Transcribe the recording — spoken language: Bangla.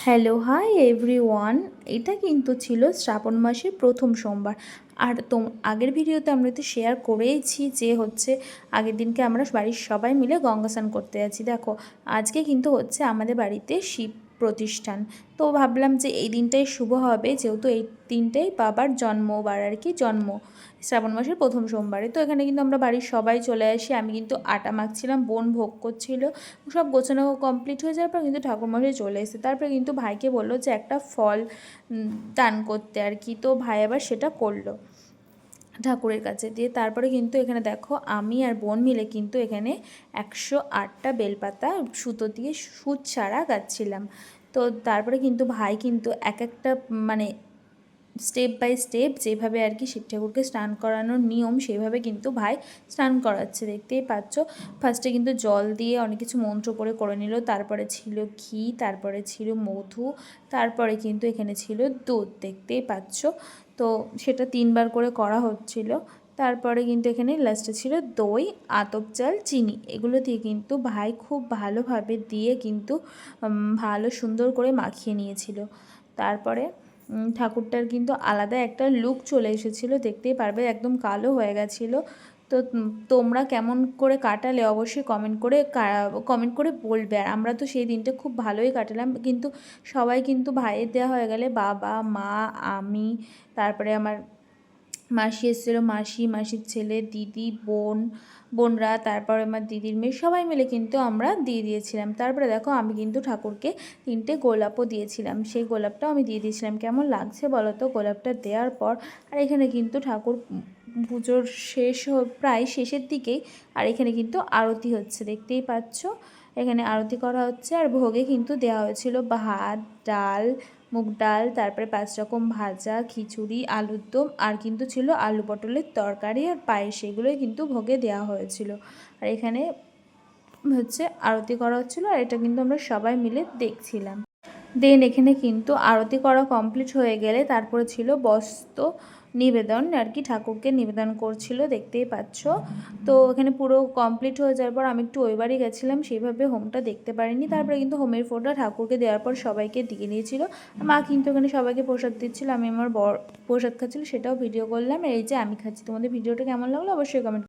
Hello hi everyone. এটা কিন্তু ছিল শ্রাবণ মাসের প্রথম সোমবার। আর আগের ভিডিওতে আমরা তো শেয়ার করেইছি যে হচ্ছে আগের দিনকে আমরা বাড়ির সবাই মিলে গঙ্গা স্নান করতে যাচ্ছি। দেখো আজকে কিন্তু হচ্ছে আমাদের বাড়িতে শিব প্রতিষ্ঠান। তো ভাবলাম যে এই দিনটাই শুভ হবে, যেহেতু এই দিনটাই বাবার জন্মবার আর কি, জন্ম শ্রাবণ মাসের প্রথম সোমবারে। তো এখানে কিন্তু আমরা বাড়ির সবাই চলে আসি। আমি কিন্তু আটা মাখছিলাম, বোন ভোগ করছিল। সব গোছানো কমপ্লিট হয়ে যাওয়ার পর কিন্তু ঠাকুরমশাই চলে এসেছে। তারপরে কিন্তু ভাইকে বললো যে একটা ফল দান করতে আর কি। তো ভাই আবার সেটা করলো ঠাকুরের কাছে দিয়ে। তারপরে কিন্তু এখানে দেখো আমি আর বোন মিলে কিন্তু এখানে 108টা বেলপাতা সুতো দিয়ে সুচ ছাড়া গাচ্ছিলাম। তো তারপরে কিন্তু ভাই কিন্তু এক একটা মানে স্টেপ বাই স্টেপ যেভাবে আর কি শিব ঠাকুরকে স্নান করানোর নিয়ম সেভাবে কিন্তু ভাই স্নান করাচ্ছে, দেখতেই পাচ্ছ। ফার্স্টে কিন্তু জল দিয়ে অনেক কিছু মন্ত্র করে নিল, তারপরে ছিল ঘি, তারপরে ছিল মধু, তারপরে কিন্তু এখানে ছিল দুধ, দেখতেই পাচ্ছ। তো সেটা 3বার করে করা হচ্ছিল। তারপরে কিন্তু এখানে লাস্টে ছিল দই, আতপ চাল, চিনি, এগুলো দিয়ে কিন্তু ভাই খুব ভালোভাবে দিয়ে কিন্তু ভালো সুন্দর করে মাখিয়ে নিয়েছিল। তারপরে ঠাকুরটার কিন্তু আলাদা একটা লুক চলে এসেছিলো, দেখতেই পারবে একদম কালো হয়ে গেছিলো। তো তোমরা কেমন করে কাটালে অবশ্যই কমেন্ট করে বলবে। আর আমরা তো সেই দিনটা খুব ভালোই কাটালাম। কিন্তু সবাই কিন্তু ভাইয়ের দেওয়া হয়ে গেলে বাবা, মা, আমি, তারপরে আমার মাসি এসেছিলো, মাসির ছেলে, দিদি, বোনরা, তারপরে আমার দিদির মেয়ে, সবাই মিলে কিন্তু আমরা দিয়ে দিয়েছিলাম। তারপরে দেখো আমি কিন্তু ঠাকুরকে 3টে গোলাপও দিয়েছিলাম, সেই গোলাপটাও আমি দিয়ে দিয়েছিলাম। কেমন লাগছে বলো তো গোলাপটা দেওয়ার পর। আর এখানে কিন্তু ঠাকুর পুজোর প্রায় শেষের দিকেই। আর এখানে কিন্তু আরতি হচ্ছে, দেখতেই পাচ্ছ। এখানে আরতি করা হচ্ছে আর ভোগে কিন্তু দেওয়া হয়েছিল ভাত, ডাল, মুগ ডাল, তারপরে 5 রকম ভাজা, খিচুড়ি, আলুর দম, আর কিন্তু ছিল আলু পটলের তরকারি আর পায়েস, এগুলোই কিন্তু ভোগে দেওয়া হয়েছিল। আর এখানে হচ্ছে আরতি করা হচ্ছিলো, আর এটা কিন্তু আমরা সবাই মিলে দেখছিলাম। দেন এখানে কিন্তু আরতি করা কমপ্লিট হয়ে গেলে তারপরে ছিল বস্ত্র নিবেদন আর কি, ঠাকুরকে নিবেদন করছিল, দেখতেই পাচ্ছ। তো এখানে পুরো কমপ্লিট হয়ে যাওয়ার পর আমি একটু ওই বাড়ি গেছিলাম, সেইভাবে হোমটা দেখতে পারিনি। তারপরে কিন্তু হোমের ফোঁটা ঠাকুরকে দেওয়ার পর সবাইকে দিয়ে দিয়েছিল। মা কিন্তু এখানে সবাইকে প্রসাদ দিচ্ছিল, আমি আমার প্রসাদ খাচ্ছিল, সেটাও ভিডিও করলাম। এই যে আমি খাচ্ছি, তোমাদের ভিডিওটা কেমন লাগলো অবশ্যই কমেন্ট